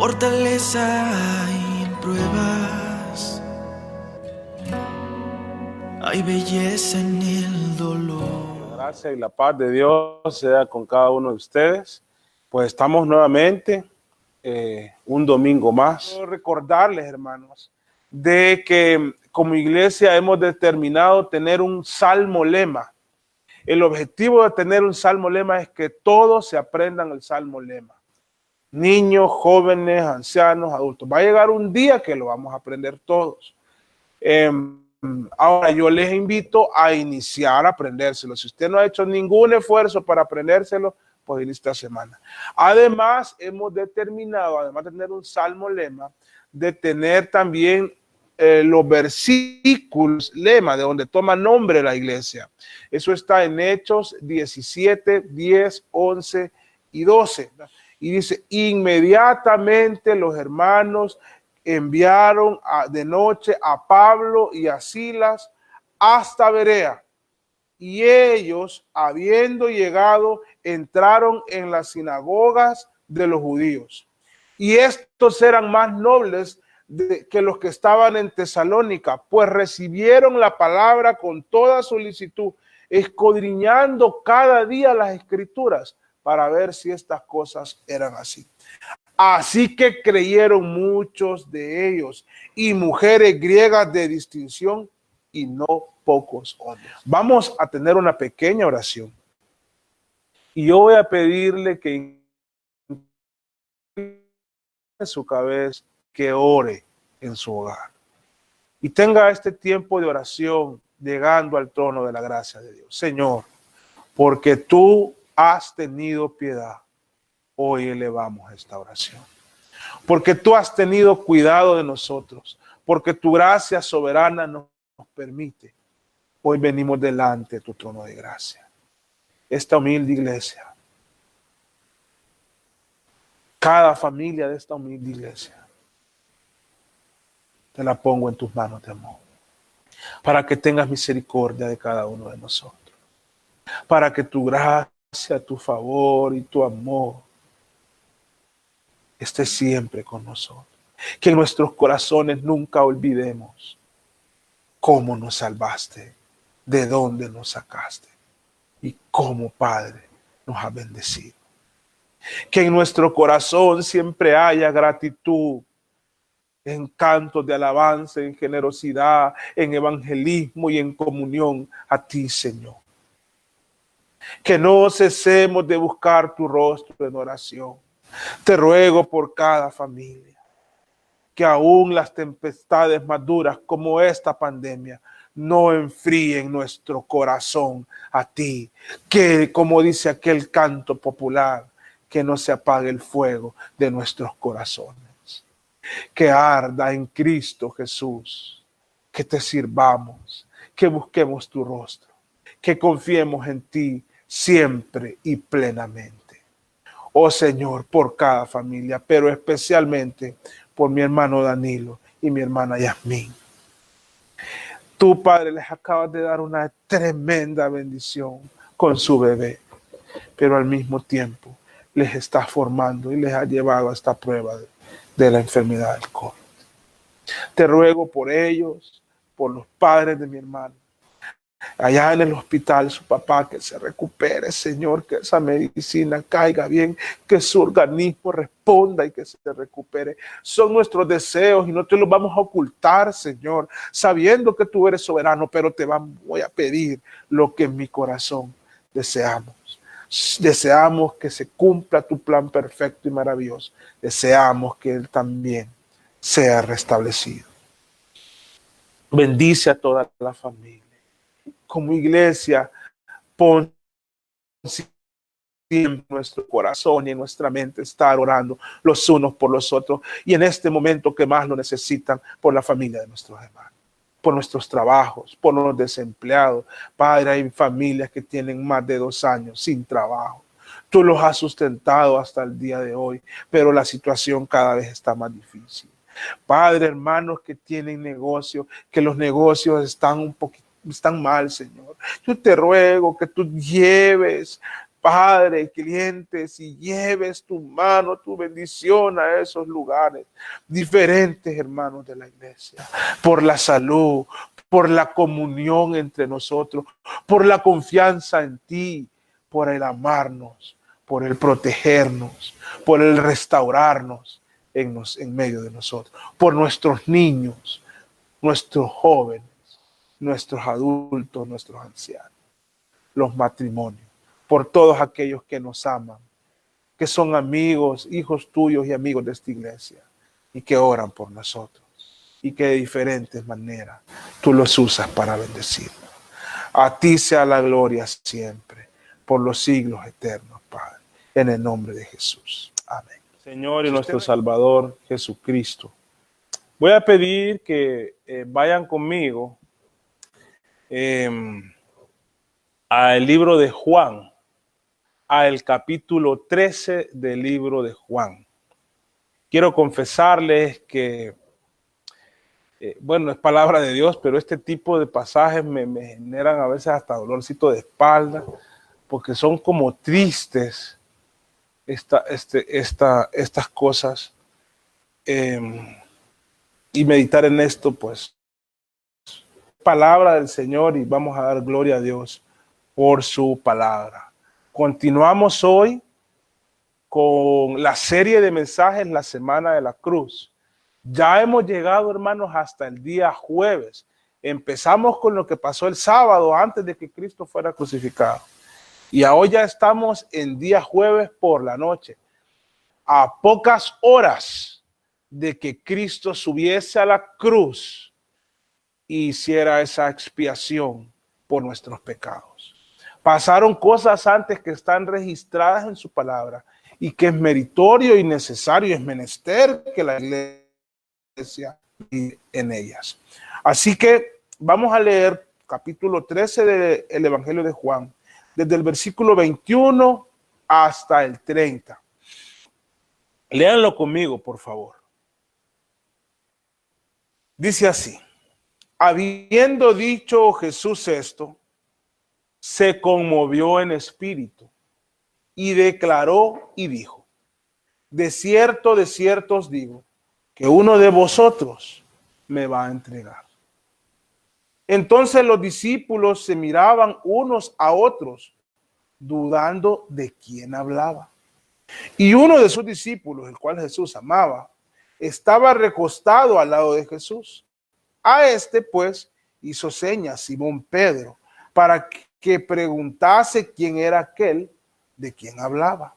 fortaleza en pruebas, hay belleza en el dolor. La gracia y la paz de Dios sea con cada uno de ustedes. Pues estamos nuevamente un domingo más. Quiero recordarles, hermanos, de que como iglesia hemos determinado tener un salmo lema. El objetivo de tener un salmo lema es que todos se aprendan el salmo lema. Niños, jóvenes, ancianos, adultos. Va a llegar un día que lo vamos a aprender todos. Ahora yo les invito a iniciar a aprendérselo. Si usted no ha hecho ningún esfuerzo para aprendérselo, pues inicia esta semana. Además, hemos determinado, además de tener un salmo lema, de tener también los versículos lema, de donde toma nombre la iglesia. Eso está en Hechos 17, 10, 11 y 12. Y dice, inmediatamente los hermanos enviaron de noche a Pablo y a Silas hasta Berea. Y ellos, habiendo llegado, entraron en las sinagogas de los judíos. Y estos eran más nobles que los que estaban en Tesalónica, pues recibieron la palabra con toda solicitud, escudriñando cada día las escrituras para ver si estas cosas eran así. Así que creyeron muchos de ellos y mujeres griegas de distinción y no pocos hombres. Vamos a tener una pequeña oración y yo voy a pedirle que en su cabeza, que ore en su hogar y tenga este tiempo de oración llegando al trono de la gracia de Dios. Señor, porque tú has tenido piedad, hoy elevamos esta oración. Porque tú has tenido cuidado de nosotros, porque tu gracia soberana nos permite. Hoy venimos delante de tu trono de gracia. Esta humilde iglesia, cada familia de esta humilde iglesia, te la pongo en tus manos de amor, para que tengas misericordia de cada uno de nosotros, para que tu gracia, tu favor y tu amor esté siempre con nosotros. Que en nuestros corazones nunca olvidemos cómo nos salvaste, de dónde nos sacaste y cómo, Padre, nos has bendecido. Que en nuestro corazón siempre haya gratitud, en cantos de alabanza, en generosidad, en evangelismo y en comunión a ti, Señor. Que no cesemos de buscar tu rostro en oración. Te ruego por cada familia, que aún las tempestades más duras como esta pandemia no enfríen nuestro corazón a ti. Que, como dice aquel canto popular, que no se apague el fuego de nuestros corazones. Que arda en Cristo Jesús, que te sirvamos, que busquemos tu rostro, que confiemos en ti siempre y plenamente. Oh Señor, por cada familia, pero especialmente por mi hermano Danilo y mi hermana Yasmín. Tú, Padre, les acabas de dar una tremenda bendición con su bebé, pero al mismo tiempo les estás formando y les has llevado a esta prueba de la enfermedad del COVID. Te ruego por ellos, por los padres de mi hermano, allá en el hospital, su papá, que se recupere, Señor, que esa medicina caiga bien, que su organismo responda y que se recupere. Son nuestros deseos y no te los vamos a ocultar, Señor, sabiendo que tú eres soberano, pero te voy a pedir lo que en mi corazón deseamos. Deseamos que se cumpla tu plan perfecto y maravilloso. Deseamos que Él también sea restablecido. Bendice a toda la familia. Como iglesia, pon siempre en nuestro corazón y en nuestra mente estar orando los unos por los otros y en este momento que más lo necesitan, por la familia de nuestros hermanos, por nuestros trabajos, por los desempleados. Padre, hay familias que tienen más de 2 años sin trabajo. Tú los has sustentado hasta el día de hoy, pero la situación cada vez está más difícil. Padre, hermanos que tienen negocio, que los negocios están mal, Señor. Yo te ruego que tú lleves Padre, clientes, y lleves tu mano, tu bendición a esos lugares diferentes, hermanos de la iglesia, por la salud, por la comunión entre nosotros, por la confianza en ti, por el amarnos, por el protegernos, por el restaurarnos en medio de nosotros, por nuestros niños, nuestros jóvenes, nuestros adultos, nuestros ancianos, los matrimonios, por todos aquellos que nos aman, que son amigos, hijos tuyos y amigos de esta iglesia, y que oran por nosotros, y que de diferentes maneras tú los usas para bendecirnos. A ti sea la gloria siempre, por los siglos eternos, Padre, en el nombre de Jesús. Amén. Señor y nuestro Salvador Jesucristo, voy a pedir que vayan conmigo al libro de Juan, al capítulo 13 del libro de Juan. Quiero confesarles que, bueno, es palabra de Dios, pero este tipo de pasajes me generan a veces hasta dolorcito de espalda, porque son como tristes estas cosas. Y meditar en esto, pues, palabra del Señor, y vamos a dar gloria a Dios por su palabra. Continuamos hoy con la serie de mensajes, la Semana de la Cruz. Ya hemos llegado, hermanos, hasta el día jueves. Empezamos con lo que pasó el sábado antes de que Cristo fuera crucificado. Y hoy ya estamos en día jueves por la noche, a pocas horas de que Cristo subiese a la cruz y hiciera esa expiación por nuestros pecados. Pasaron cosas antes que están registradas en su palabra y que es meritorio y necesario, es menester que la iglesia vive en ellas. Así que vamos a leer capítulo 13 del Evangelio de Juan, desde el versículo 21 hasta el 30. Léanlo conmigo, por favor. Dice así: habiendo dicho Jesús esto, se conmovió en espíritu y declaró y dijo: de cierto os digo, que uno de vosotros me va a entregar. Entonces los discípulos se miraban unos a otros, dudando de quién hablaba. Y uno de sus discípulos, el cual Jesús amaba, estaba recostado al lado de Jesús. A este, pues, hizo señas Simón Pedro para que preguntase quién era aquel de quien hablaba.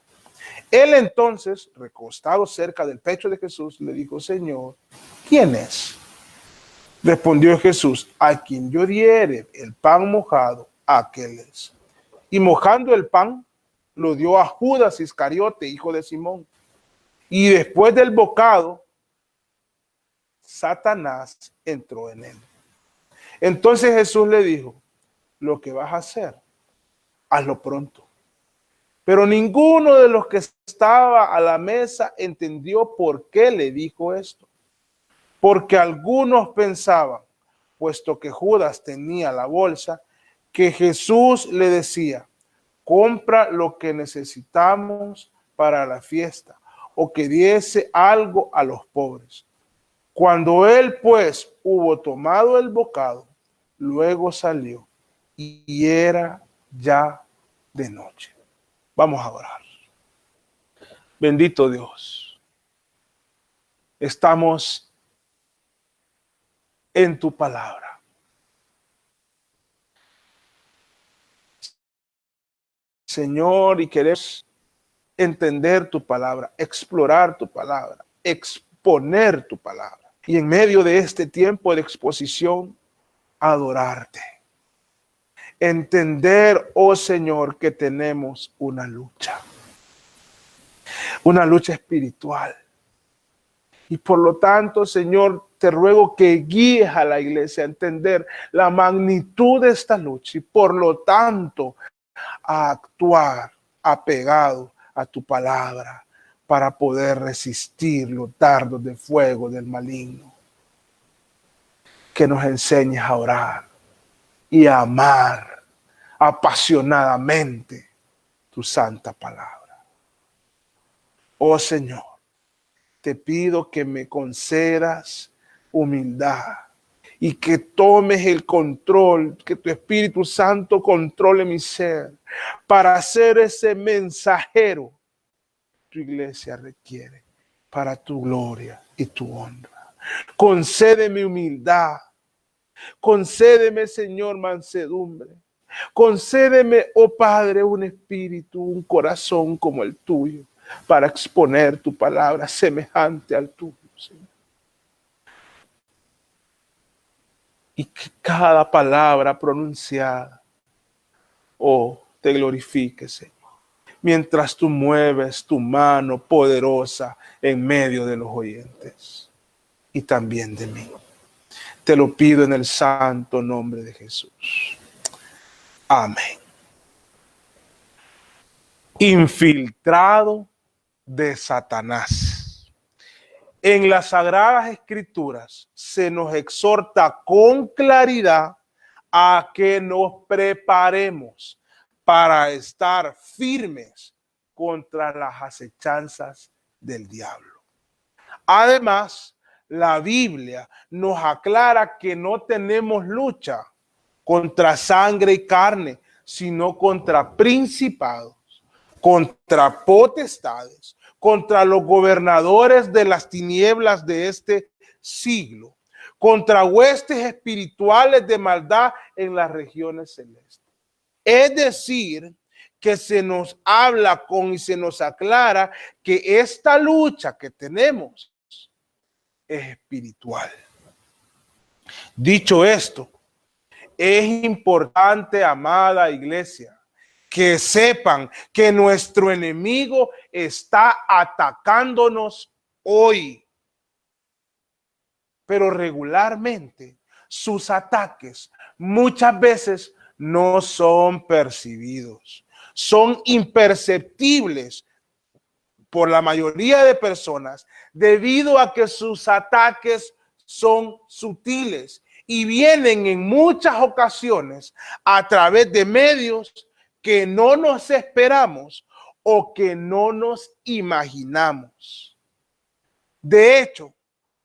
Él entonces, recostado cerca del pecho de Jesús, le dijo: Señor, ¿quién es? Respondió Jesús: a quien yo diere el pan mojado, aquel es. Y mojando el pan, lo dio a Judas Iscariote, hijo de Simón. Y después del bocado, Satanás entró en él. Entonces Jesús le dijo: lo que vas a hacer, hazlo pronto. Pero ninguno de los que estaba a la mesa entendió por qué le dijo esto. Porque algunos pensaban, puesto que Judas tenía la bolsa, que Jesús le decía: compra lo que necesitamos para la fiesta, o que diese algo a los pobres. Cuando él, pues, hubo tomado el bocado, luego salió, y era ya de noche. Vamos a orar. Bendito Dios, estamos en tu palabra. Señor, y queremos entender tu palabra, explorar tu palabra, exponer tu palabra. Y en medio de este tiempo de exposición, adorarte. Entender, oh Señor, que tenemos una lucha espiritual. Y por lo tanto, Señor, te ruego que guíes a la iglesia a entender la magnitud de esta lucha y por lo tanto a actuar apegado a tu palabra para poder resistir los dardos de fuego del maligno. Que nos enseñes a orar y a amar apasionadamente tu santa palabra. Oh Señor, te pido que me concedas humildad y que tomes el control, que tu Espíritu Santo controle mi ser para ser ese mensajero que tu iglesia requiere para tu gloria y tu honra. Concédeme humildad, concédeme, Señor, mansedumbre. Concédeme, oh Padre, un espíritu, un corazón como el tuyo, para exponer tu palabra semejante al tuyo, Señor. Y que cada palabra pronunciada, oh, te glorifique, Señor, mientras tú mueves tu mano poderosa en medio de los oyentes y también de mí. Te lo pido en el santo nombre de Jesús. Amén. Infiltrado de Satanás. En las Sagradas Escrituras se nos exhorta con claridad a que nos preparemos para estar firmes contra las acechanzas del diablo. Además, la Biblia nos aclara que no tenemos lucha contra sangre y carne, sino contra principados, contra potestades, contra los gobernadores de las tinieblas de este siglo, contra huestes espirituales de maldad en las regiones celestes. Es decir, que se nos habla y se nos aclara que esta lucha que tenemos es espiritual. Dicho esto, es importante, amada iglesia, que sepan que nuestro enemigo está atacándonos hoy. Pero regularmente sus ataques muchas veces no son percibidos, son imperceptibles por la mayoría de personas debido a que sus ataques son sutiles y vienen en muchas ocasiones a través de medios que no nos esperamos o que no nos imaginamos. De hecho,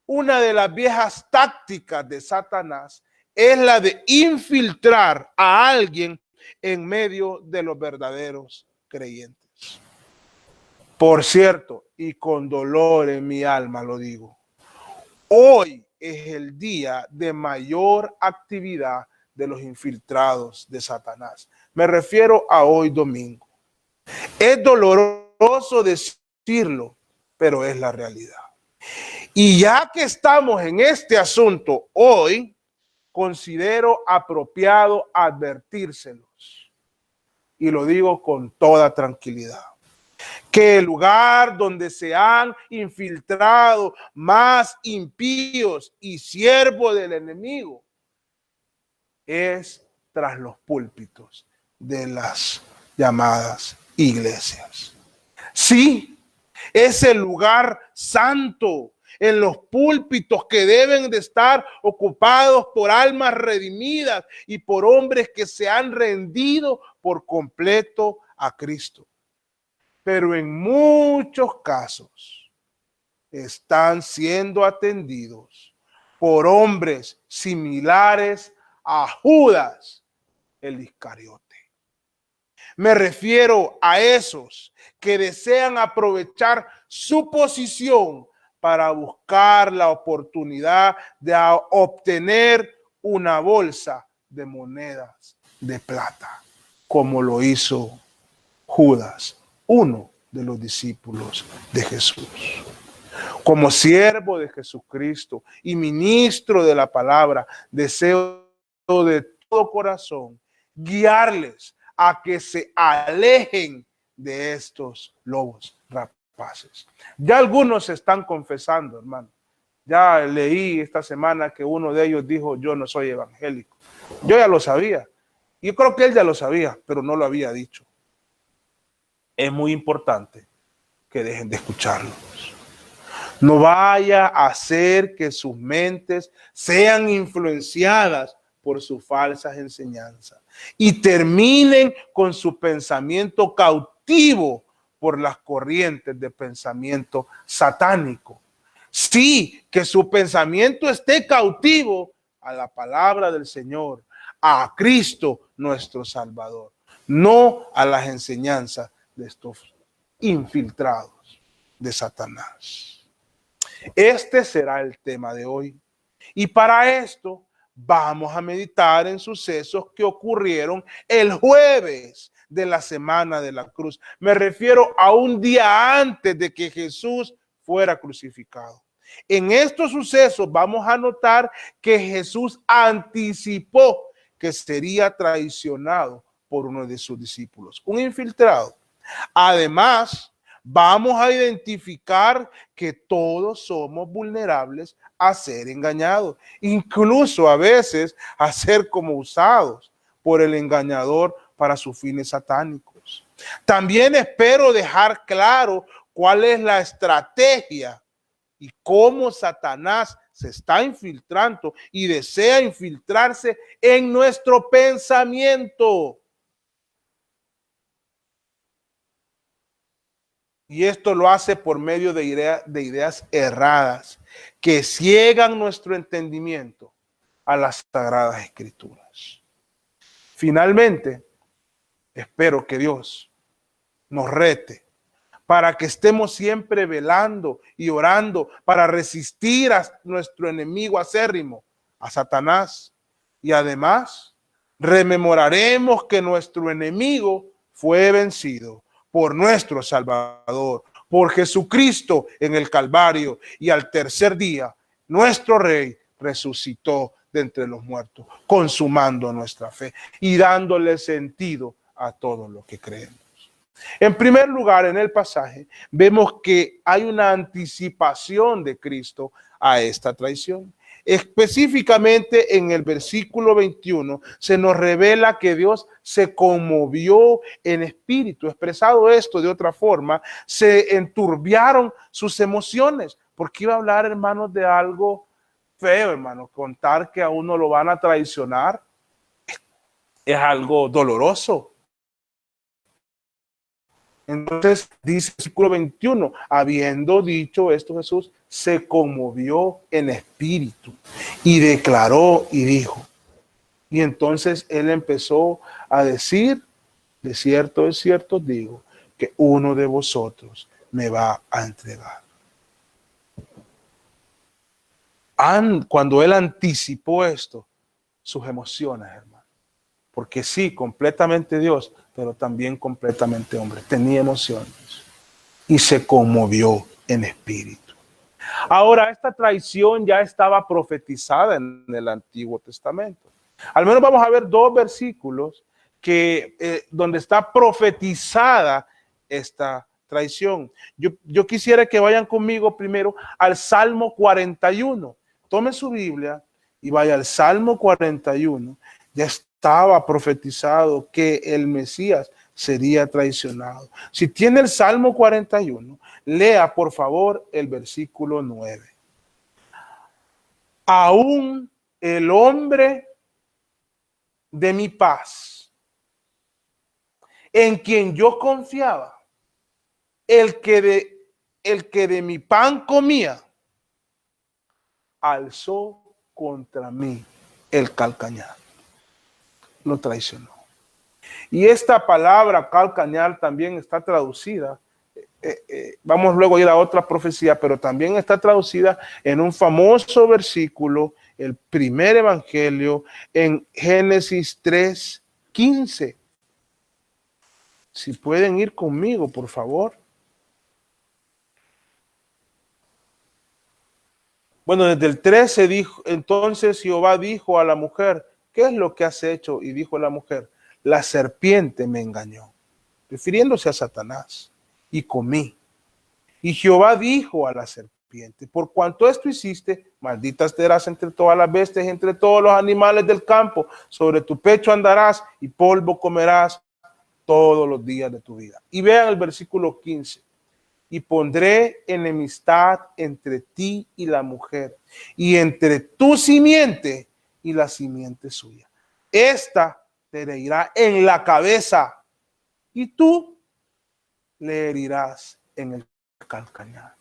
una de las viejas tácticas de Satanás es la de infiltrar a alguien en medio de los verdaderos creyentes. Por cierto, y con dolor en mi alma lo digo, hoy es el día de mayor actividad de los infiltrados de Satanás. Me refiero a hoy domingo. Es doloroso decirlo, pero es la realidad. Y ya que estamos en este asunto hoy, considero apropiado advertírselos. Y lo digo con toda tranquilidad. Que el lugar donde se han infiltrado más impíos y siervos del enemigo es tras los púlpitos de las llamadas iglesias. Sí, es el lugar santo, en los púlpitos que deben de estar ocupados por almas redimidas y por hombres que se han rendido por completo a Cristo. Pero en muchos casos están siendo atendidos por hombres similares a Judas el Iscariote. Me refiero a esos que desean aprovechar su posición para buscar la oportunidad de obtener una bolsa de monedas de plata, como lo hizo Judas, uno de los discípulos de Jesús. Como siervo de Jesucristo y ministro de la palabra, deseo de todo corazón guiarles a que se alejen de estos lobos rapaces. Ya algunos se están confesando, hermano. Ya leí esta semana que uno de ellos dijo: yo no soy evangélico. Yo ya lo sabía. Yo creo que él ya lo sabía, pero no lo había dicho. Es muy importante que dejen de escucharlos. No vaya a hacer que sus mentes sean influenciadas por sus falsas enseñanzas y terminen con su pensamiento cautivo cautivo por las corrientes de pensamiento satánico. Sí, que su pensamiento esté cautivo a la palabra del Señor, a Cristo nuestro Salvador, no a las enseñanzas de estos infiltrados de Satanás. Este será el tema de hoy. Y para esto vamos a meditar en sucesos que ocurrieron el jueves de la semana de la cruz. Me refiero a un día antes de que Jesús fuera crucificado. En estos sucesos vamos a notar que Jesús anticipó que sería traicionado por uno de sus discípulos, un infiltrado. Además, vamos a identificar que todos somos vulnerables a ser engañados, incluso a veces a ser como usados por el engañador para sus fines satánicos. También espero dejar claro cuál es la estrategia y cómo Satanás se está infiltrando y desea infiltrarse en nuestro pensamiento. Y esto lo hace por medio de ideas erradas que ciegan nuestro entendimiento a las sagradas escrituras. Finalmente, espero que Dios nos rete para que estemos siempre velando y orando para resistir a nuestro enemigo acérrimo, a Satanás. Y además, rememoraremos que nuestro enemigo fue vencido por nuestro Salvador, por Jesucristo en el Calvario, y al tercer día nuestro Rey resucitó de entre los muertos, consumando nuestra fe y dándole sentido a todo lo que creemos. En primer lugar, en el pasaje, vemos que hay una anticipación de Cristo a esta traición. Específicamente en el versículo 21 se nos revela que Dios se conmovió en espíritu. Expresado esto de otra forma, se enturbiaron sus emociones, porque iba a hablar, hermanos, de algo feo, hermano. Contar que a uno lo van a traicionar es algo doloroso. Entonces dice el versículo 21, habiendo dicho esto Jesús, se conmovió en espíritu y declaró y dijo. Y entonces él empezó a decir, de cierto, digo, que uno de vosotros me va a entregar. Cuando él anticipó esto, sus emociones, hermano. Porque sí, completamente Dios, pero también completamente hombre. Tenía emociones y se conmovió en espíritu. Ahora, esta traición ya estaba profetizada en el Antiguo Testamento. Al menos vamos a ver dos versículos donde está profetizada esta traición. Yo quisiera que vayan conmigo primero al Salmo 41. Tome su Biblia y vaya al Salmo 41. Ya estaba profetizado que el Mesías sería traicionado. Si tiene el Salmo 41, lea por favor el versículo 9. Aún el hombre de mi paz, en quien yo confiaba, el que de mi pan comía, alzó contra mí el calcañar. Lo traicionó. Y esta palabra calcañar también está traducida, vamos luego a ir a otra profecía, pero también está traducida en un famoso versículo, el primer evangelio, en Génesis 3:15. Si pueden ir conmigo, por favor. Bueno, desde el 13 dijo, entonces Jehová dijo a la mujer, ¿qué es lo que has hecho? Y dijo la mujer, la serpiente me engañó, refiriéndose a Satanás, y comí. Y Jehová dijo a la serpiente, por cuanto esto hiciste, maldita serás entre todas las bestias, entre todos los animales del campo, sobre tu pecho andarás y polvo comerás todos los días de tu vida. Y vean el versículo 15. Y pondré enemistad entre ti y la mujer, y entre tu simiente y la simiente suya. Esta te herirá en la cabeza, y tú le herirás en el calcañar.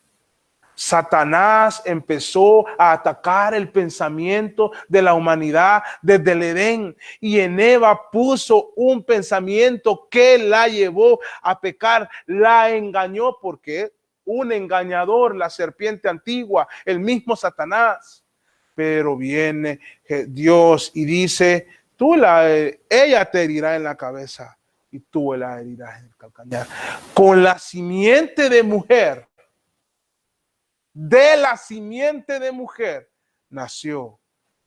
Satanás empezó a atacar el pensamiento de la humanidad desde el Edén, y en Eva puso un pensamiento que la llevó a pecar, la engañó, porque un engañador, la serpiente antigua, el mismo Satanás. Pero viene Dios y dice, ella te herirá en la cabeza y tú la herirás en el calcañar. Con la simiente de mujer, de la simiente de mujer, nació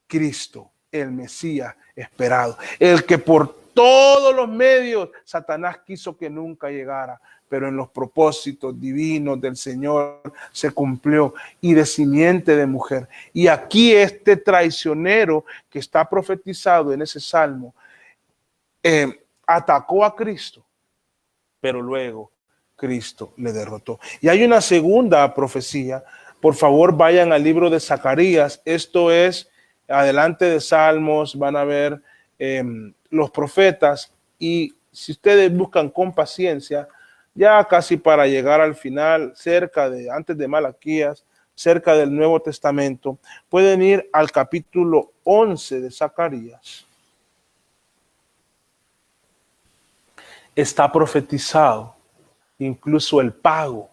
Cristo, el Mesías esperado, el que por todos los medios Satanás quiso que nunca llegara, pero en los propósitos divinos del Señor se cumplió, y de simiente de mujer. Y aquí este traicionero que está profetizado en ese salmo, atacó a Cristo, pero luego Cristo le derrotó. Y hay una segunda profecía. Por favor, vayan al libro de Zacarías. Esto es adelante de Salmos, van a ver los profetas, y si ustedes buscan con paciencia, ya casi para llegar al final, antes de Malaquías, cerca del Nuevo Testamento, pueden ir al capítulo 11 de Zacarías. Está profetizado incluso el pago.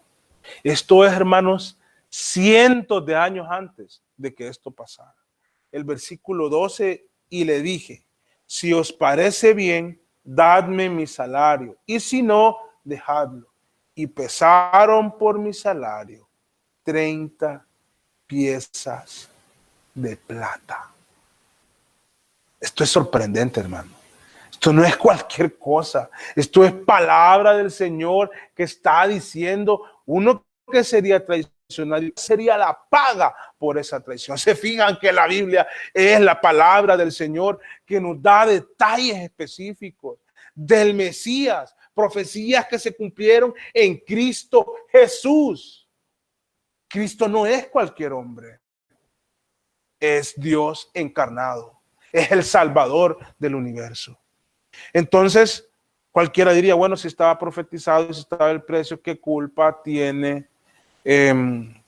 Esto es, hermanos, cientos de años antes de que esto pasara. El versículo 12, y le dije, si os parece bien, dadme mi salario, y si no, dejadlo. Y pesaron por mi salario 30 piezas de plata. Esto es sorprendente, hermano. Esto no es cualquier cosa. Esto es palabra del Señor que está diciendo uno que sería traicionado, sería la paga por esa traición. Se fijan que la Biblia es la palabra del Señor que nos da detalles específicos del Mesías, profecías que se cumplieron en Cristo Jesús. Cristo no es cualquier hombre. Es Dios encarnado. Es el Salvador del universo. Entonces, cualquiera diría, bueno, si estaba profetizado, si estaba el precio, ¿qué culpa tiene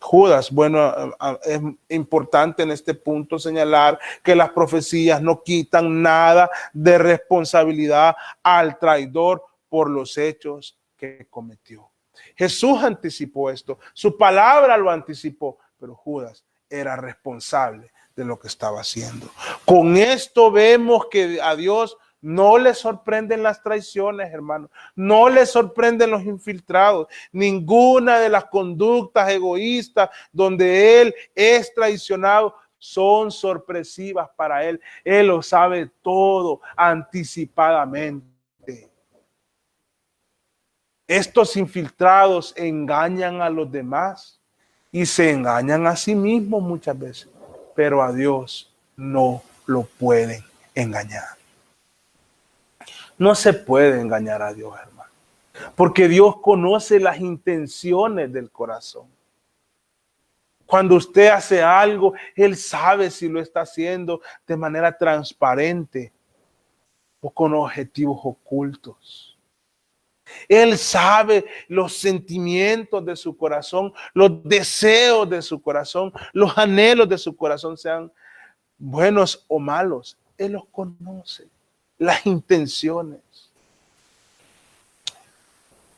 Judas? Bueno, es importante en este punto señalar que las profecías no quitan nada de responsabilidad al traidor por los hechos que cometió. Jesús anticipó esto, su palabra lo anticipó, pero Judas era responsable de lo que estaba haciendo. Con esto vemos que a Dios no le sorprenden las traiciones, hermano. No le sorprenden los infiltrados. Ninguna de las conductas egoístas donde Él es traicionado son sorpresivas para Él. Él lo sabe todo anticipadamente. Estos infiltrados engañan a los demás y se engañan a sí mismos muchas veces, pero a Dios no lo pueden engañar. No se puede engañar a Dios, hermano, porque Dios conoce las intenciones del corazón. Cuando usted hace algo, Él sabe si lo está haciendo de manera transparente o con objetivos ocultos. Él sabe los sentimientos de su corazón, los deseos de su corazón, los anhelos de su corazón, sean buenos o malos. Él los conoce. Las intenciones.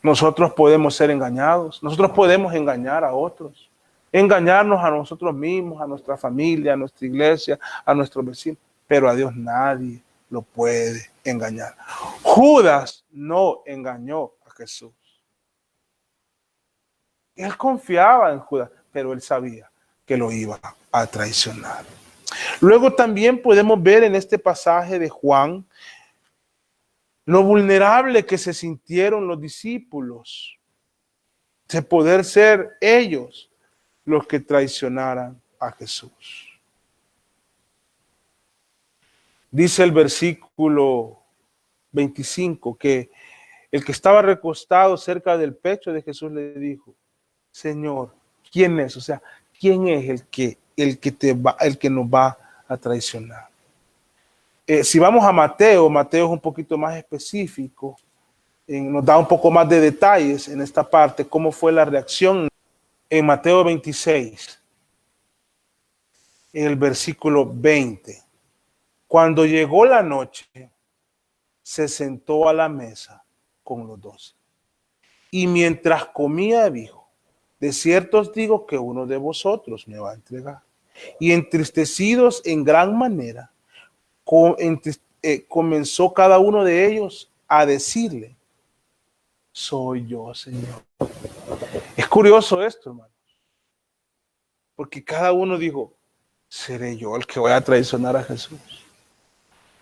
Nosotros podemos ser engañados, nosotros podemos engañar a otros, engañarnos a nosotros mismos, a nuestra familia, a nuestra iglesia, a nuestros vecinos, pero a Dios nadie lo puede engañar. Judas no engañó a Jesús. Él confiaba en Judas, pero él sabía que lo iba a traicionar. Luego también podemos ver en este pasaje de Juan lo vulnerable que se sintieron los discípulos de poder ser ellos los que traicionaran a Jesús. Dice el versículo 25 que el que estaba recostado cerca del pecho de Jesús le dijo, Señor, ¿quién es? O sea, ¿quién es el que nos va a traicionar? Si vamos a Mateo, Mateo es un poquito más específico nos da un poco más de detalles en esta parte, cómo fue la reacción en Mateo 26, en el versículo 20. Cuando llegó la noche, se sentó a la mesa con los 12. Y mientras comía, dijo: de cierto os digo que uno de vosotros me va a entregar. Y entristecidos en gran manera, comenzó cada uno de ellos a decirle: soy yo, Señor. Es curioso esto, hermano, porque cada uno dijo: seré yo el que voy a traicionar a Jesús.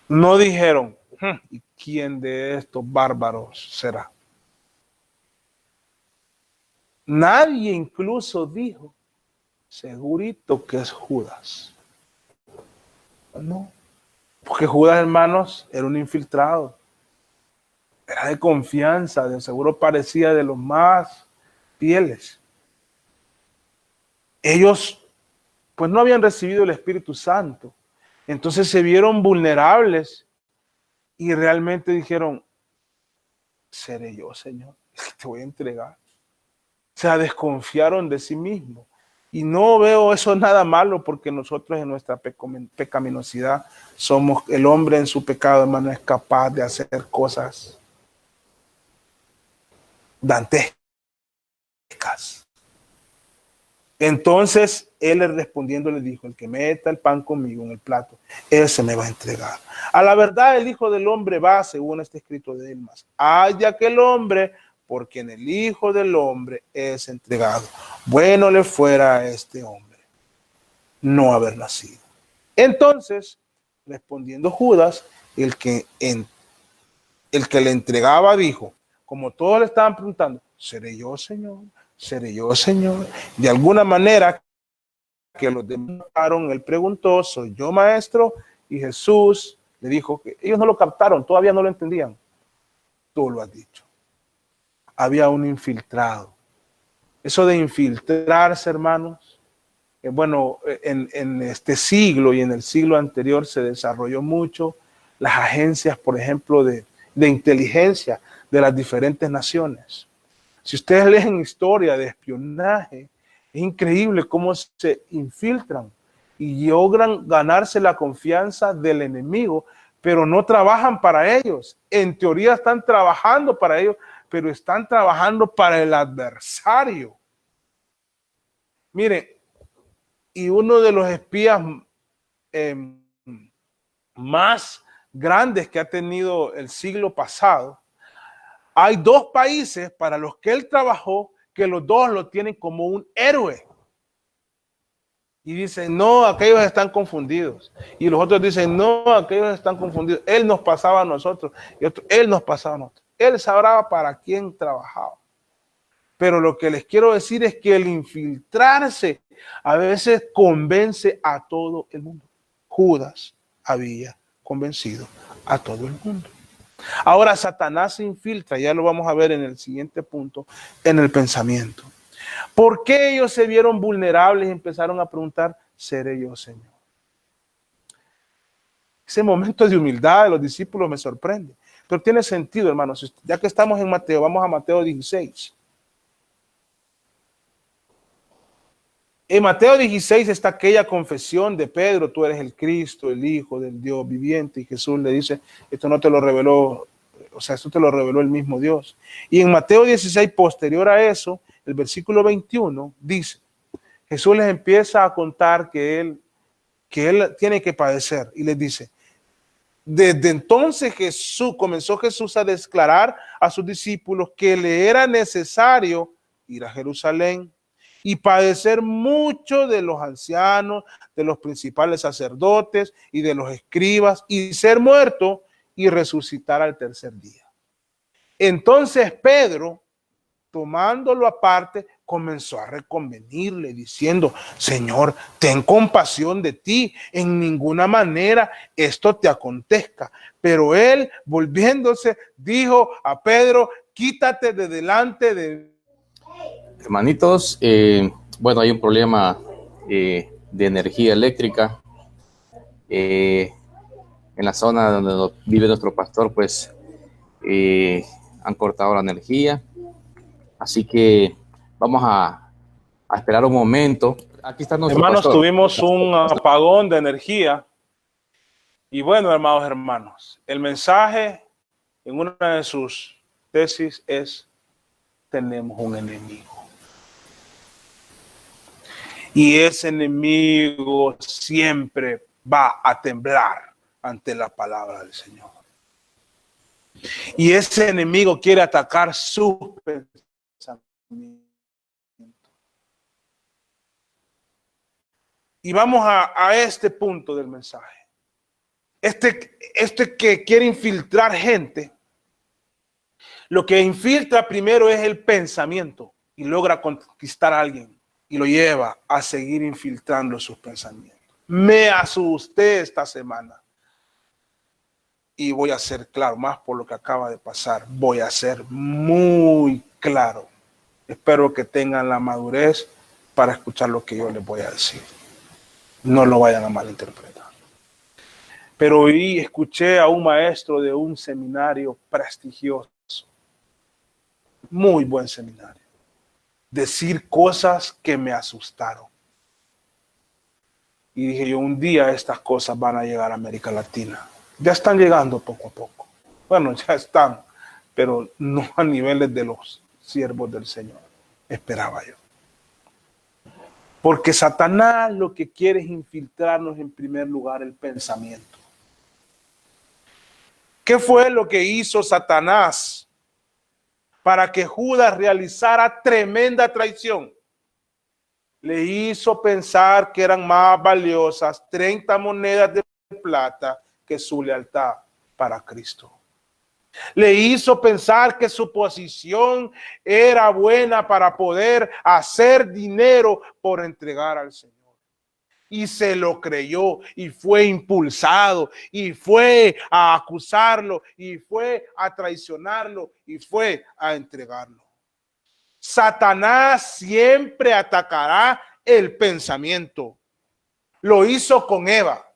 No dijeron: ¿y quién de estos bárbaros será? Nadie incluso dijo: segurito que es Judas. No, porque Judas, hermanos, era un infiltrado. Era de confianza, de seguro parecía de los más fieles. Ellos, pues, no habían recibido el Espíritu Santo. Entonces se vieron vulnerables y realmente dijeron: seré yo, Señor, te voy a entregar. O sea, desconfiaron de sí mismos. Y no veo eso nada malo, porque nosotros en nuestra pecaminosidad somos, el hombre en su pecado, hermano, es capaz de hacer cosas dantescas. Entonces él respondiendo le dijo: el que meta el pan conmigo en el plato, ese me va a entregar. A la verdad el Hijo del Hombre va, según está escrito de él, más hay aquel hombre por quien el Hijo del Hombre es entregado. Bueno le fuera a este hombre no haber nacido. Entonces, respondiendo Judas, el que le entregaba, dijo, como todos le estaban preguntando: ¿seré yo, Señor? ¿Seré yo, Señor? De alguna manera que los demás, él preguntó: ¿soy yo, maestro? Y Jesús le dijo que ellos no lo captaron, todavía no lo entendían. Tú lo has dicho. Había un infiltrado. Eso de infiltrarse, hermanos, bueno, en este siglo y en el siglo anterior se desarrolló mucho las agencias, por ejemplo, de inteligencia de las diferentes naciones. Si ustedes leen historia de espionaje, es increíble cómo se infiltran y logran ganarse la confianza del enemigo, pero no trabajan para ellos. En teoría están trabajando para ellos, pero están trabajando para el adversario. Mire, y uno de los espías más grandes que ha tenido el siglo pasado, hay dos países para los que él trabajó que los dos lo tienen como un héroe. Y dicen: no, aquellos están confundidos. Y los otros dicen: no, aquellos están confundidos. Él nos pasaba a nosotros. Y otro, él nos pasaba a nosotros. Él sabrá para quién trabajaba. Pero lo que les quiero decir es que el infiltrarse a veces convence a todo el mundo. Judas había convencido a todo el mundo. Ahora Satanás se infiltra, ya lo vamos a ver en el siguiente punto, en el pensamiento. ¿Por qué ellos se vieron vulnerables y empezaron a preguntar: ¿seré yo, Señor? Ese momento de humildad de los discípulos me sorprende, pero tiene sentido, hermanos. Ya que estamos en Mateo, vamos a Mateo 16. En Mateo 16 está aquella confesión de Pedro: tú eres el Cristo, el Hijo del Dios viviente. Y Jesús le dice: esto no te lo reveló, o sea, esto te lo reveló el mismo Dios. Y en Mateo 16, posterior a eso, el versículo 21 dice, Jesús les empieza a contar que él tiene que padecer. Y les dice: desde entonces comenzó Jesús a declarar a sus discípulos que le era necesario ir a Jerusalén y padecer mucho de los ancianos, de los principales sacerdotes y de los escribas, y ser muerto y resucitar al tercer día. Entonces Pedro, tomándolo aparte, comenzó a reconvenirle diciendo: Señor, ten compasión de ti, en ninguna manera esto te acontezca. Pero él, volviéndose, dijo a Pedro: quítate de delante de... Hermanitos, bueno, hay un problema de energía eléctrica en la zona donde vive nuestro pastor. Pues han cortado la energía. Así que vamos a esperar un momento. Aquí está nuestro Hermanos, pastor. tuvimos un apagón de energía. Y bueno, hermanos, el mensaje en una de sus tesis es: tenemos un enemigo. Y ese enemigo siempre va a temblar ante la palabra del Señor. Y ese enemigo quiere atacar su pensamiento. Y vamos a este punto del mensaje. Este que quiere infiltrar gente, lo que infiltra primero es el pensamiento y logra conquistar a alguien y lo lleva a seguir infiltrando sus pensamientos. Me asusté esta semana y voy a ser claro, más por lo que acaba de pasar, voy a ser muy claro. Espero que tengan la madurez para escuchar lo que yo les voy a decir. No lo vayan a malinterpretar. Pero hoy escuché a un maestro de un seminario prestigioso, muy buen seminario, decir cosas que me asustaron. Y dije yo, un día estas cosas van a llegar a América Latina. Ya están llegando poco a poco. Bueno, ya están, pero no a niveles de los siervos del Señor, esperaba yo. Porque Satanás lo que quiere es infiltrarnos en primer lugar el pensamiento. ¿Qué fue lo que hizo Satanás para que Judas realizara tremenda traición? Le hizo pensar que eran más valiosas 30 monedas de plata que su lealtad para Cristo. Le hizo pensar que su posición era buena para poder hacer dinero por entregar al Señor. Y se lo creyó y fue impulsado y fue a acusarlo y fue a traicionarlo y fue a entregarlo. Satanás siempre atacará el pensamiento. Lo hizo con Eva,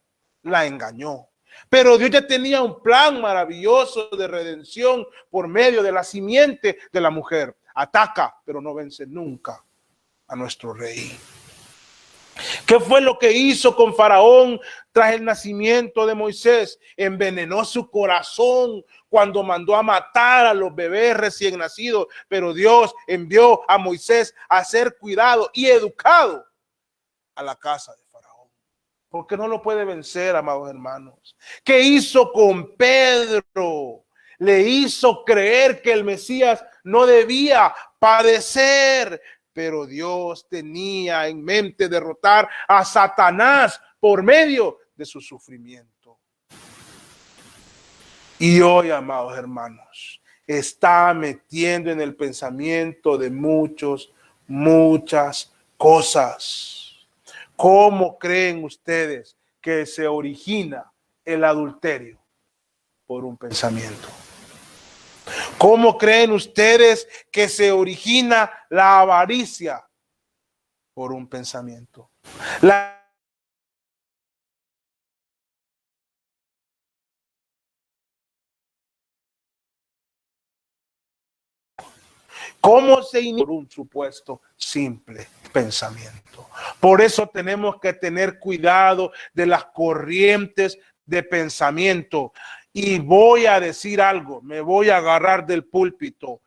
la engañó. Pero Dios ya tenía un plan maravilloso de redención por medio de la simiente de la mujer. Ataca, pero no vence nunca a nuestro rey. ¿Qué fue lo que hizo con Faraón tras el nacimiento de Moisés? Envenenó su corazón cuando mandó a matar a los bebés recién nacidos, pero Dios envió a Moisés a ser cuidado y educado a la casa de Faraón. Porque no lo puede vencer, amados hermanos. ¿Qué hizo con Pedro? Le hizo creer que el Mesías no debía padecer. Pero Dios tenía en mente derrotar a Satanás por medio de su sufrimiento. Y hoy, amados hermanos, está metiendo en el pensamiento de muchas cosas. ¿Cómo creen ustedes que se origina el adulterio? Por un pensamiento. ¿Cómo creen ustedes que se origina la avaricia? Por un pensamiento. ¿Cómo se inicia? Por un supuesto simple pensamiento. Por eso tenemos que tener cuidado de las corrientes de pensamiento. Y voy a decir algo, me voy a agarrar del púlpito.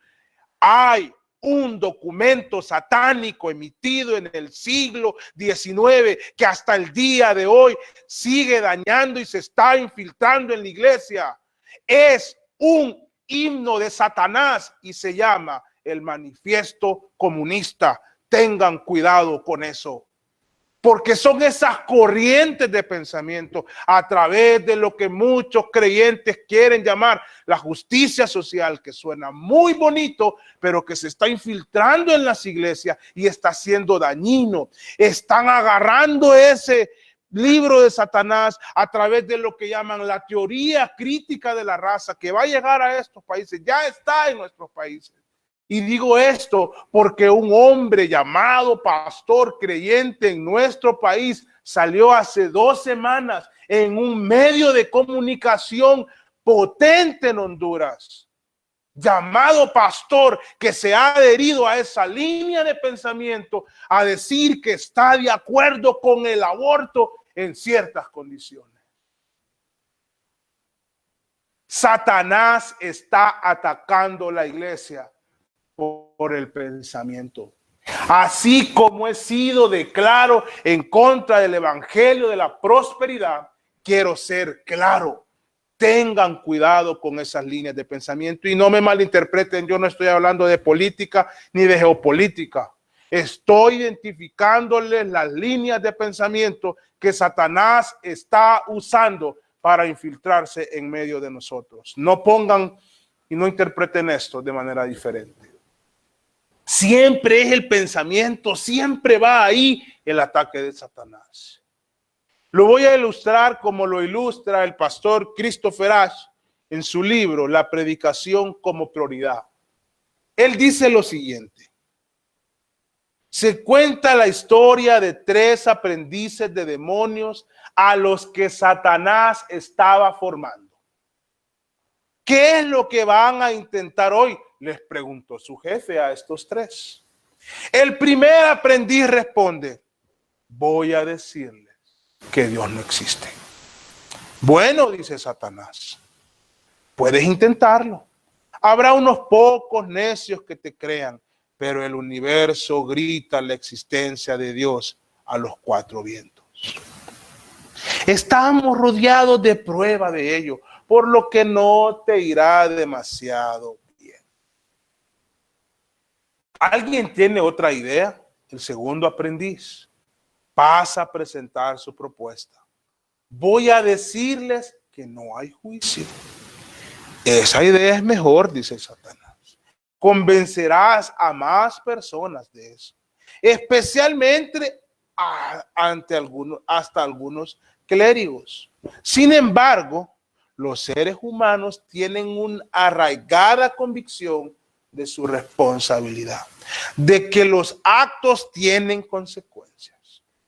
Hay un documento satánico emitido en el siglo XIX que hasta el día de hoy sigue dañando y se está infiltrando en la iglesia. Es un himno de Satanás y se llama el Manifiesto Comunista. Tengan cuidado con eso. Porque son esas corrientes de pensamiento a través de lo que muchos creyentes quieren llamar la justicia social, que suena muy bonito, pero que se está infiltrando en las iglesias y está siendo dañino. Están agarrando ese libro de Satanás a través de lo que llaman la teoría crítica de la raza, que va a llegar a estos países, ya está en nuestros países. Y digo esto porque un hombre llamado pastor creyente en nuestro país salió hace 2 semanas en un medio de comunicación potente en Honduras, llamado pastor que se ha adherido a esa línea de pensamiento a decir que está de acuerdo con el aborto en ciertas condiciones. Satanás está atacando la iglesia por el pensamiento. Así como he sido de claro en contra del evangelio de la prosperidad, quiero ser claro. Tengan cuidado con esas líneas de pensamiento y no me malinterpreten. Yo no estoy hablando de política ni de geopolítica. Estoy identificándoles las líneas de pensamiento que Satanás está usando para infiltrarse en medio de nosotros. No pongan y no interpreten esto de manera diferente. Siempre es el pensamiento, siempre va ahí el ataque de Satanás. Lo voy a ilustrar como lo ilustra el pastor Christopher Ash en su libro La predicación como prioridad. Él dice lo siguiente: se cuenta la historia de 3 aprendices de demonios a los que Satanás estaba formando. ¿Qué es lo que van a intentar hoy?, les preguntó su jefe a estos 3. El primer aprendiz responde: voy a decirles que Dios no existe. Bueno, dice Satanás, puedes intentarlo. Habrá unos pocos necios que te crean, pero el universo grita la existencia de Dios a los 4 vientos. Estamos rodeados de prueba de ello, por lo que no te irá demasiado bien. ¿Alguien tiene otra idea? El segundo aprendiz pasa a presentar su propuesta. Voy a decirles que no hay juicio. Esa idea es mejor, dice Satanás. Convencerás a más personas de eso, especialmente hasta algunos clérigos. Sin embargo, los seres humanos tienen una arraigada convicción de su responsabilidad, de que los actos tienen consecuencias.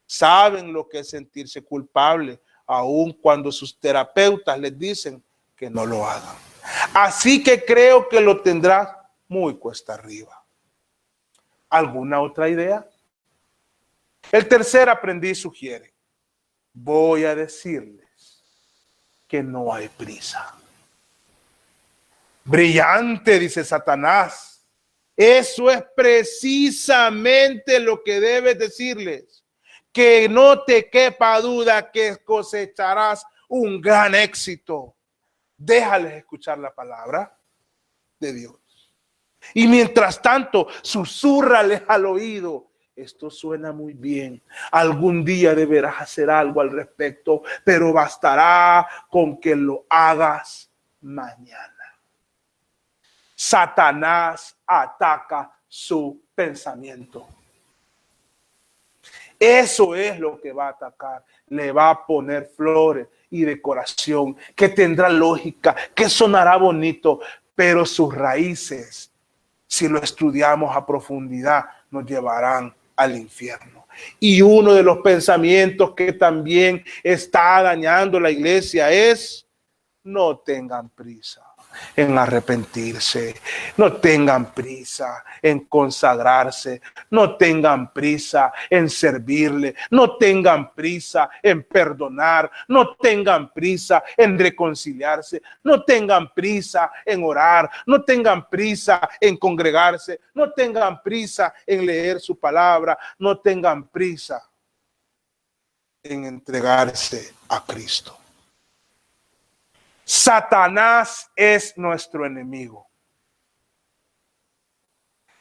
Saben lo que es sentirse culpable, aun cuando sus terapeutas les dicen que no lo hagan. Así que creo que lo tendrás muy cuesta arriba. ¿Alguna otra idea? El tercer aprendiz sugiere: voy a decirles que no hay prisa. Brillante, dice Satanás. Eso es precisamente lo que debes decirles. Que no te quepa duda que cosecharás un gran éxito. Déjales escuchar la palabra de Dios. Y mientras tanto, susúrrales al oído: esto suena muy bien. Algún día deberás hacer algo al respecto, pero bastará con que lo hagas mañana. Satanás ataca su pensamiento. Eso es lo que va a atacar. Le va a poner flores y decoración que tendrá lógica, que sonará bonito, pero sus raíces, si lo estudiamos a profundidad, nos llevarán al infierno. Y uno de los pensamientos que también está dañando la iglesia es: no tengan prisa en arrepentirse, no tengan prisa en consagrarse, no tengan prisa en servirle, no tengan prisa en perdonar, no tengan prisa en reconciliarse, no tengan prisa en orar, no tengan prisa en congregarse, no tengan prisa en leer su palabra, no tengan prisa en entregarse a Cristo. Satanás es nuestro enemigo.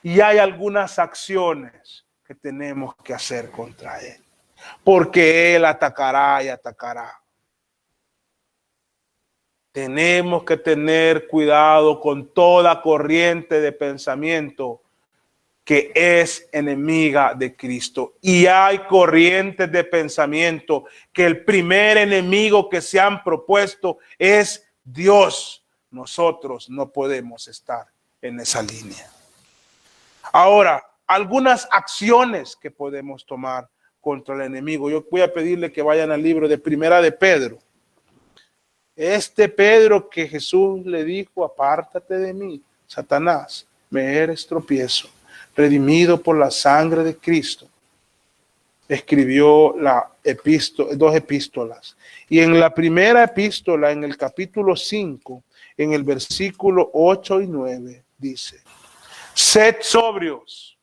Y hay algunas acciones que tenemos que hacer contra él, porque él atacará y atacará. Tenemos que tener cuidado con toda corriente de pensamiento que es enemiga de Cristo. Y hay corrientes de pensamiento que el primer enemigo que se han propuesto es Dios. Nosotros no podemos estar en esa línea. Ahora, algunas acciones que podemos tomar contra el enemigo. Yo voy a pedirle que vayan al libro de Primera de Pedro. Este Pedro que Jesús le dijo: apártate de mí, Satanás, me eres tropiezo, redimido por la sangre de Cristo. Escribió dos epístolas. Y en la primera epístola, en el capítulo 5, en el versículo 8 y 9, dice: sed sobrios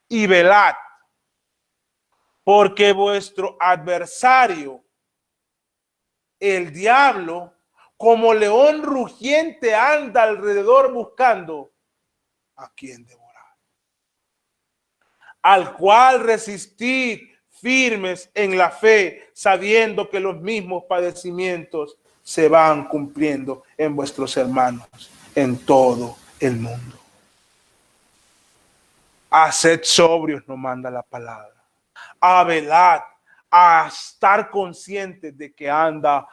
y velad, porque vuestro adversario, el diablo, como león rugiente, anda alrededor buscando a quien devorar, al cual resistid firmes en la fe, sabiendo que los mismos padecimientos se van cumpliendo en vuestros hermanos en todo el mundo. A sed sobrios, nos manda la palabra. A velar, a estar conscientes de que anda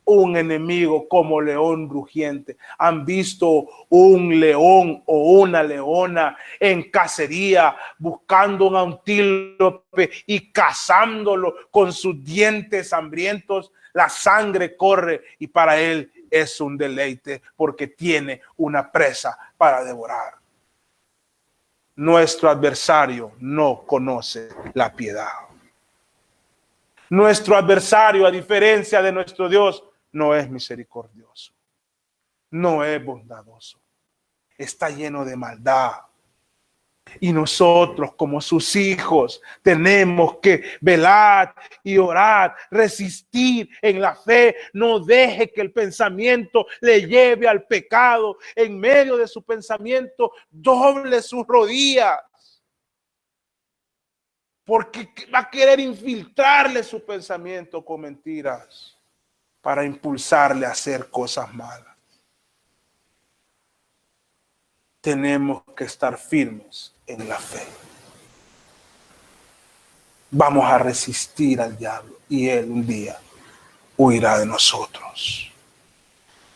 un enemigo como león rugiente. ¿Han visto un león o una leona en cacería buscando un antílope y cazándolo con sus dientes hambrientos? La sangre corre y para él es un deleite porque tiene una presa para devorar. Nuestro adversario no conoce la piedad. Nuestro adversario, a diferencia de nuestro Dios, no es misericordioso, no es bondadoso, está lleno de maldad. Y nosotros, como sus hijos, tenemos que velar y orar, resistir en la fe. No deje que el pensamiento le lleve al pecado. En medio de su pensamiento, doble sus rodillas, porque va a querer infiltrarle su pensamiento con mentiras para impulsarle a hacer cosas malas. Tenemos que estar firmes en la fe. Vamos a resistir al diablo y él un día huirá de nosotros.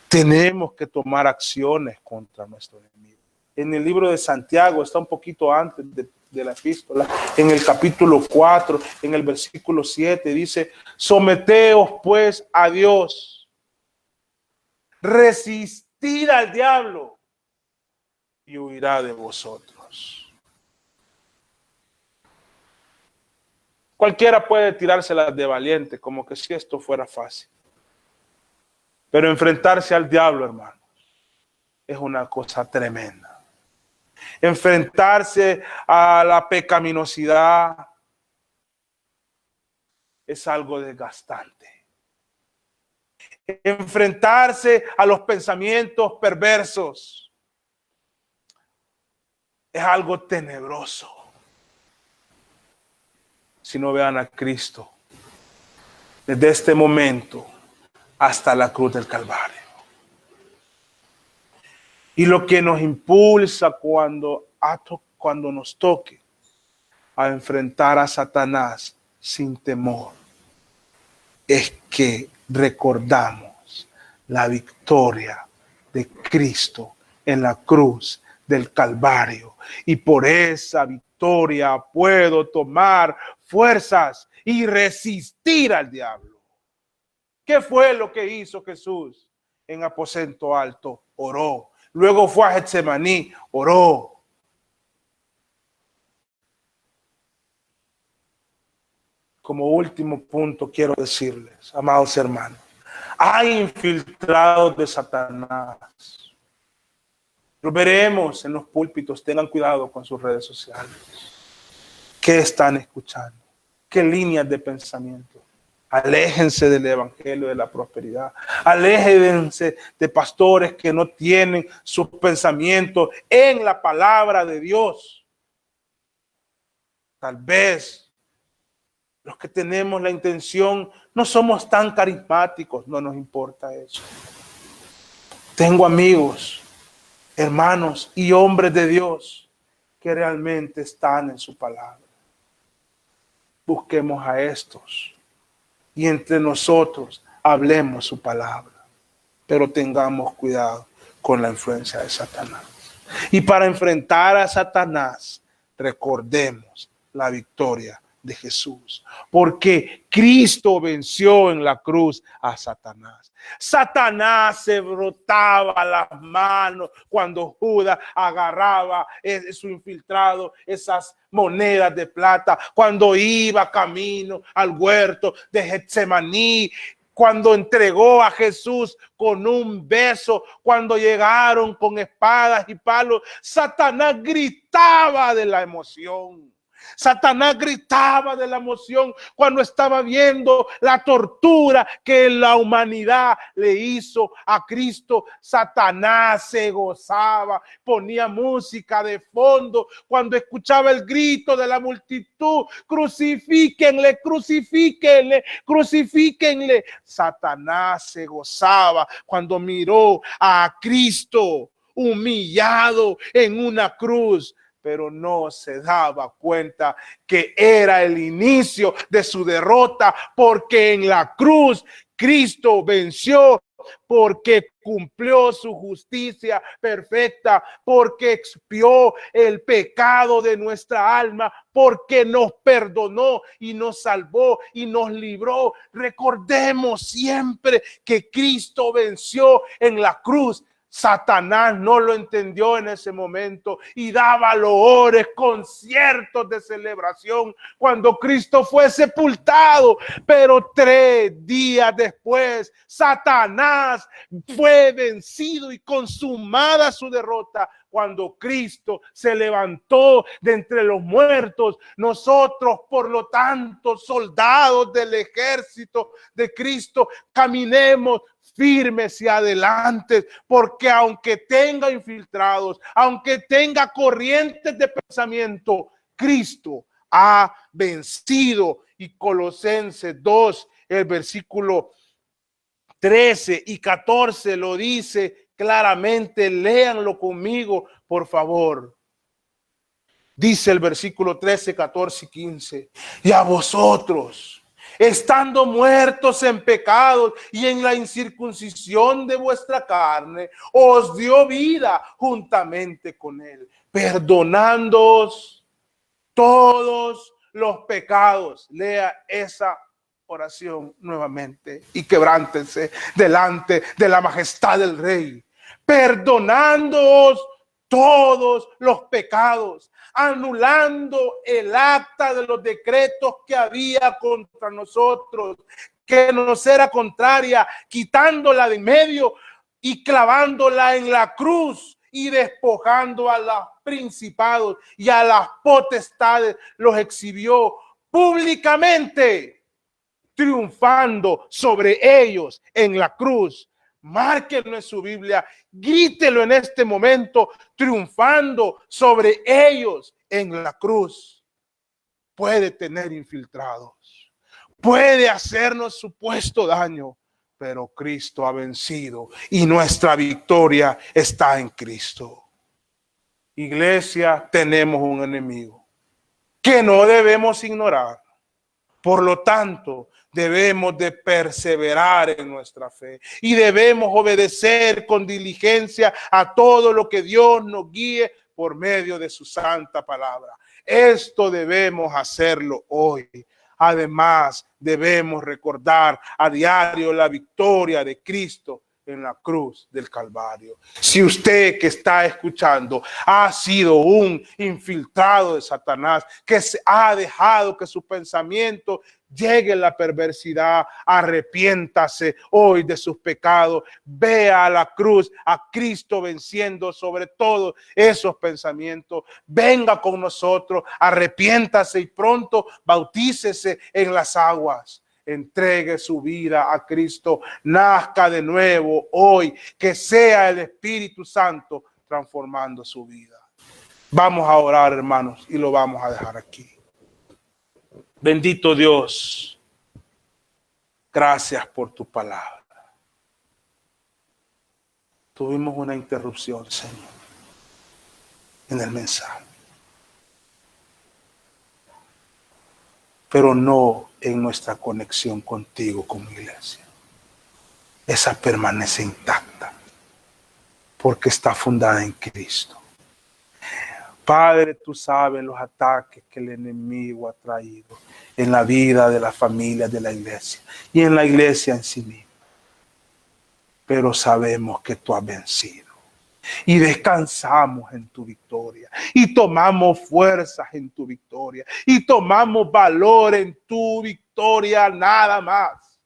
Tenemos que tomar acciones contra nuestro enemigo. En el libro de Santiago, está un poquito antes de la epístola, en el capítulo 4, en el versículo 7, dice: someteos pues a Dios, resistid al diablo y huirá de vosotros. Cualquiera puede tirárselas de valiente, como que si esto fuera fácil. Pero enfrentarse al diablo, hermanos, es una cosa tremenda. Enfrentarse a la pecaminosidad es algo desgastante. Enfrentarse a los pensamientos perversos es algo tenebroso. Si no vean a Cristo desde este momento hasta la cruz del Calvario. Y lo que nos impulsa cuando nos toque a enfrentar a Satanás sin temor es que recordamos la victoria de Cristo en la cruz del Calvario. Y por esa victoria puedo tomar fuerzas y resistir al diablo. ¿Qué fue lo que hizo Jesús en aposento alto? Oró. Luego fue a Getsemaní, oró. Como último punto quiero decirles, amados hermanos, hay infiltrados de Satanás. Lo veremos en los púlpitos. Tengan cuidado con sus redes sociales. ¿Qué están escuchando? ¿Qué líneas de pensamiento? Aléjense del evangelio de la prosperidad. Aléjense de pastores que no tienen sus pensamientos en la palabra de Dios. Tal vez los que tenemos la intención no somos tan carismáticos, no nos importa eso. Tengo amigos, hermanos y hombres de Dios que realmente están en su palabra. Busquemos a estos y entre nosotros hablemos su palabra, pero tengamos cuidado con la influencia de Satanás. Y para enfrentar a Satanás, recordemos la victoria de Jesús, porque Cristo venció en la cruz a Satanás. Satanás se brotaba las manos cuando Judas agarraba su infiltrado, esas monedas de plata, cuando iba camino al huerto de Getsemaní, cuando entregó a Jesús con un beso, cuando llegaron con espadas y palos. Satanás gritaba de la emoción. Satanás gritaba de la emoción cuando estaba viendo la tortura que la humanidad le hizo a Cristo. Satanás se gozaba, ponía música de fondo cuando escuchaba el grito de la multitud: crucifíquenle, crucifíquenle, crucifíquenle. Satanás se gozaba cuando miró a Cristo humillado en una cruz, pero no se daba cuenta que era el inicio de su derrota, porque en la cruz Cristo venció, porque cumplió su justicia perfecta, porque expió el pecado de nuestra alma, porque nos perdonó y nos salvó y nos libró. Recordemos siempre que Cristo venció en la cruz. Satanás no lo entendió en ese momento y daba loores, conciertos de celebración cuando Cristo fue sepultado. Pero 3 días después, Satanás fue vencido y consumada su derrota cuando Cristo se levantó de entre los muertos. Nosotros, por lo tanto, soldados del ejército de Cristo, caminemos firmes y adelante, porque aunque tenga infiltrados, aunque tenga corrientes de pensamiento, Cristo ha vencido. Y Colosenses 2, el versículo 13 y 14 lo dice claramente. Léanlo conmigo, por favor. Dice el versículo 13, 14 y 15: y a vosotros, estando muertos en pecados y en la incircuncisión de vuestra carne, os dio vida juntamente con él, perdonándoos todos los pecados. Lea esa oración nuevamente y quebrántense delante de la majestad del Rey. Perdonándoos todos los pecados, anulando el acta de los decretos que había contra nosotros, que nos era contraria, quitándola de en medio y clavándola en la cruz, y despojando a los principados y a las potestades, los exhibió públicamente, triunfando sobre ellos en la cruz. Márquenlo en su Biblia, grítelo en este momento: triunfando sobre ellos en la cruz. Puede tener infiltrados, puede hacernos supuesto daño, pero Cristo ha vencido y nuestra victoria está en Cristo. Iglesia, tenemos un enemigo que no debemos ignorar. Por lo tanto, debemos de perseverar en nuestra fe y debemos obedecer con diligencia a todo lo que Dios nos guíe por medio de su santa palabra. Esto debemos hacerlo hoy. Además, debemos recordar a diario la victoria de Cristo en la cruz del Calvario. Si usted que está escuchando ha sido un infiltrado de Satanás, que se ha dejado que su pensamiento llegue a la perversidad, arrepiéntase hoy de sus pecados, vea a la cruz, a Cristo venciendo sobre todo esos pensamientos, venga con nosotros, arrepiéntase y pronto bautícese en las aguas. Entregue su vida a Cristo, nazca de nuevo hoy, que sea el Espíritu Santo transformando su vida. Vamos a orar, hermanos, y lo vamos a dejar aquí. Bendito Dios, gracias por tu palabra. Tuvimos una interrupción, Señor, en el mensaje, pero no en nuestra conexión contigo como iglesia. Esa permanece intacta porque está fundada en Cristo. Padre, tú sabes los ataques que el enemigo ha traído en la vida de la familia de la iglesia y en la iglesia en sí misma. Pero sabemos que tú has vencido y descansamos en tu victoria y tomamos fuerzas en tu victoria y tomamos valor en tu victoria, nada más.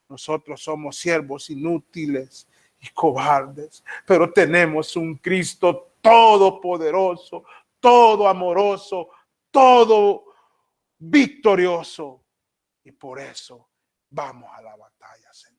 Nosotros somos siervos inútiles y cobardes, pero tenemos un Cristo todopoderoso, todo amoroso, todo victorioso. Y por eso vamos a la batalla, Señor.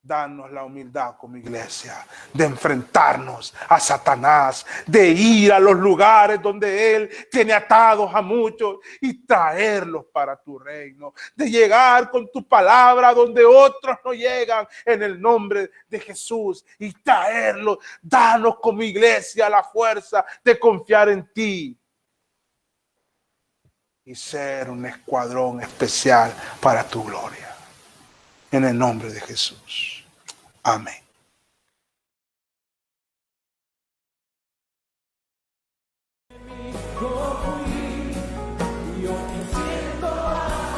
Danos la humildad como iglesia de enfrentarnos a Satanás, de ir a los lugares donde él tiene atados a muchos y traerlos para tu reino, de llegar con tu palabra donde otros no llegan, en el nombre de Jesús, y traerlos. Danos como iglesia la fuerza de confiar en ti y ser un escuadrón especial para tu gloria. En el nombre de Jesús. Amén.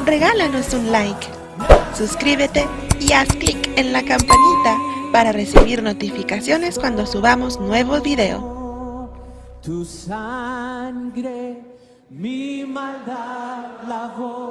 Regálanos un like, suscríbete y haz clic en la campanita para recibir notificaciones cuando subamos nuevo video. Tu sangre, mi maldad lavó.